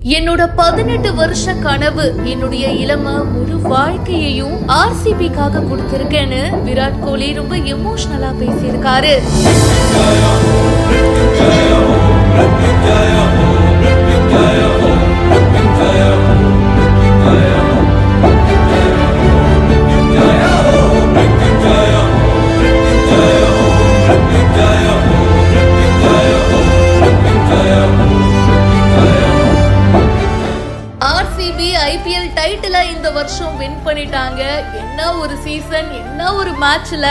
என்னோட 18 வருஷ கனவு, என்னுடைய இளமை, ஒரு வாழ்க்கையையும் ஆர்சிபிக்காக கொடுத்திருக்கேன்னு விராட் கோலி ரொம்ப எமோஷனலா பேசியிருக்காரு. ஆர்சிபி ஐபிஎல் டைட்டில இந்த வருஷம் வின் பண்ணிட்டாங்க. என்ன ஒரு சீசன், என்ன ஒரு மேட்ச்ல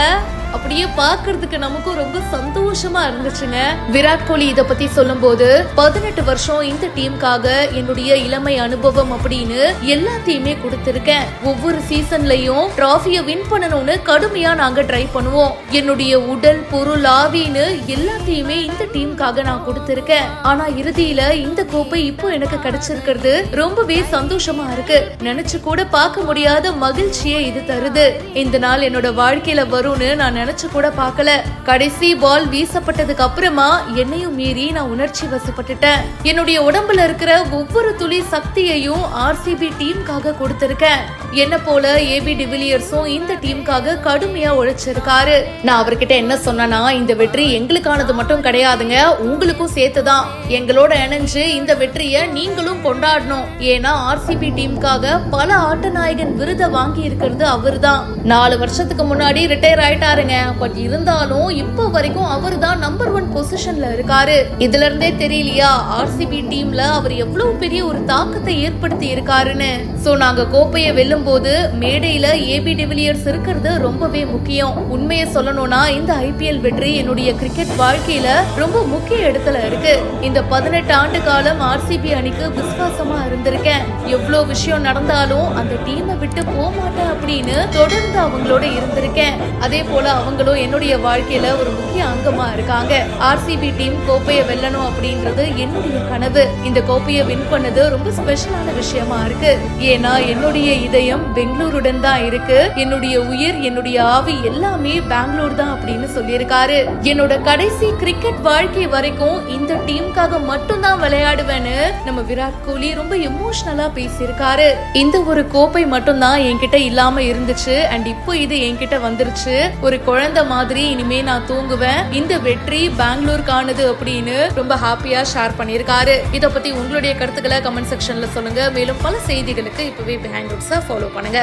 அப்படியே பாக்குறதுக்கு நமக்கும் ரொம்ப சந்தோஷமா இருந்துச்சுங்க. விராட் கோலி இத பத்தி சொல்லும் போது, 18 வருஷம் இந்த டீமுக்காக என்னுடைய இளமை அனுபவம் அப்படின்னு எல்லாத்தையுமே கொடுத்திருக்கேன். ஒவ்வொரு சீசன்லயும் டிராஃபிய வின் பண்ணணும்னு கடுமையா நாங்க ட்ரை பண்ணுவோம். என்னுடைய உடல், பொருள், ஆவின்னு எல்லாத்தையுமே இந்த டீமுக்காக நான் கொடுத்திருக்கேன். ஆனா இறுதியில இந்த கோப்பை இப்போ எனக்கு கிடைச்சிருக்கிறது ரொம்பவே சந்தோஷமா இருக்கு. நினைச்சு கூட பார்க்க முடியாத மகிழ்ச்சியை இது தருது. இந்த நாள் என்னோட வாழ்க்கையில வரும்னு நான் நினைச்சு கூட பார்க்கல. கடைசி பால் வீசப்பட்டதுக்கு அப்புறமா என்னையும் மீறி நான் உணர்ச்சி வசப்பட்டுட்டேன். என்னுடைய உடம்புல இருக்கிற ஒவ்வொரு துளி சக்தியையும் ஆர்சிபி டீமுக்காக கொடுத்திருக்கேன். என்ன போல ஏபி டிவிலியர்ஸும் இந்த டீமுக்காக கடுமையா உழைச்சிருக்காரு. நான் அவர்கிட்ட என்ன சொன்னா, இந்த வெற்றி எங்களுக்கானது மட்டும் கிடையாதுங்க, உங்களுக்கும் சேர்த்துதான். எங்களோட இணைஞ்சு இந்த வெற்றியை நீங்களும் கொண்டாடணும். ஏன்னா ஆர்சிபி டீமுக்காக பல ஆட்ட நாயகன் விருதை வாங்கி இருக்கிறது அவர்தான். 4 வருஷத்துக்கு முன்னாடி ரிட்டையர் ஆயிட்டாருங்க. பட் இருந்தாலும் இப்ப வரைக்கும் அவர் தான் நம்பர் 1 பொசிஷன்ல இருக்காரு. இதுல இருந்தே தெரியலையா ஆர்சிபி டீம்ல அவர் எவ்வளவு பெரிய ஒரு தாக்கத்தை ஏற்படுத்தி இருக்காருன்னு. சோ நாங்க கோப்பையை வெல்லும் போது மேடையில ஏபி டிவிலியர்ஸ் இருக்கிறது ரொம்பவே முக்கியம். உண்மையை சொல்லணும்னா இந்த ஐபிஎல் வெற்றி என்னுடைய கிரிக்கெட் வாழ்க்கையில ரொம்ப முக்கிய இடத்துல இருக்கு. இந்த 18 ஆண்டு காலம் ஆர்சிபி அணிக்கு விசுவாசமா இருந்திருக்கேன். எவ்வளவு விஷயம் நடந்தாலும் அந்த டீமை விட்டு போக மாட்டேன் அப்படின்னு தொடர்ந்து அவங்களோட இருந்திருக்கேன். அதே போல அவங்களும் என்னுடைய வாழ்க்கையில ஒரு முக்கிய அங்கமா இருக்காங்க. ஆர்சிபி டீம் கோப்பையை வெல்லணும் அப்படின்றது என்னுடைய கனவு. இந்த கோப்பையை வின் பண்ணது ரொம்ப ஸ்பெஷலான விஷயமா இருக்கு. ஏன்னா என்னுடைய இதயம் பெங்களூருடன் தான் இருக்கு. என்னுடைய உயிர், என்னுடைய ஆவி எல்லாமே பெங்களூர் தான் அப்படின்னு சொல்லியிருக்காரு. என்னோட கடைசி கிரிக்கெட் வாழ்க்கை வரைக்கும் இந்த டீமுக்காக மட்டும் தான் விளையாடுவேன்னு நம்ம விராட் கோலி ரொம்ப எமோஷனலா பேசியிருக்காரு. இந்த ஒரு கோப்பை மட்டும் தான் என்கிட்ட இல்லாம இருந்துச்சு. அண்ட் இப்போ இது என்கிட்ட வந்துருச்சு. ஒரு குழந்தை மாதிரி இனிமே நான் தூங்குவேன். இந்த வெற்றி பெங்களூருக்கானது அப்படின்னு ரொம்ப ஹாப்பியா ஷேர் பண்ணியிருக்காரு. இத பத்தி உங்களுடைய கருத்துக்களை கமெண்ட் செக்ஷன்ல சொல்லுங்க. மேலும் பல செய்திகளுக்கு இப்பவே பிஹைண்ட் ரூட்ஸை ஃபாலோ பண்ணுங்க.